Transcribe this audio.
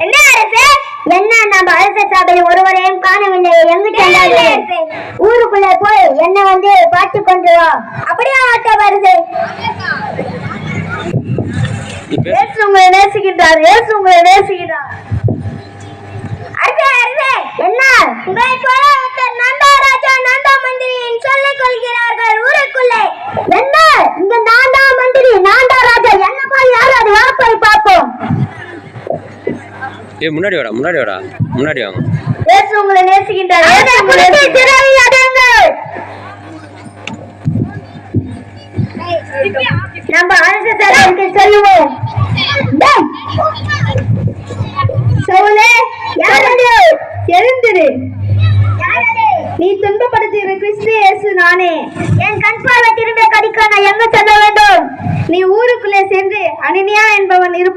என்ன அரசே? என்ன நம்ம அரச சபையில் ஒருவரையும் காணவில்லை. எங்கு சென்றாரு? ஊருக்குள்ள போய் என்ன வந்து பார்த்து கொண்டு வா. அப்படியே ஆட்ட வருது. இயேசு உங்களை நேசிக்கின்றார். இயேசு உங்களை நேசிக்கிறார். அரசே, அரசே, என்ன உங்களை போல நந்தா ராஜா நந்தா மந்திரியின் சொல்லிக் கொள்கிறார்கள் ஊருக்குள்ளே. என்ன இங்க நான்தா மந்திரி நான்தா ராஜா என்ன போய் யாராவது வா போய் பார்ப்போம். முன்னாடி வாடா முன்னாடி வாங்க. இயேசு உங்களை நேசிக்கின்றார். இயேசு உங்களை நேசிக்கின்றார். நம்ம அரசு சபைக்கு செல்வோம். சவுலே, யாரது? எழுந்திரு. நீ துன்பப்படுத்துகிற கிறிஸ்து இயேசு நானே. என் கண் பார்வை திரும்ப கடிக்க நான் எங்க செல்ல வேண்டும்? நீ ஊருக்குள்ளே சென்று அனனியா என்பவன்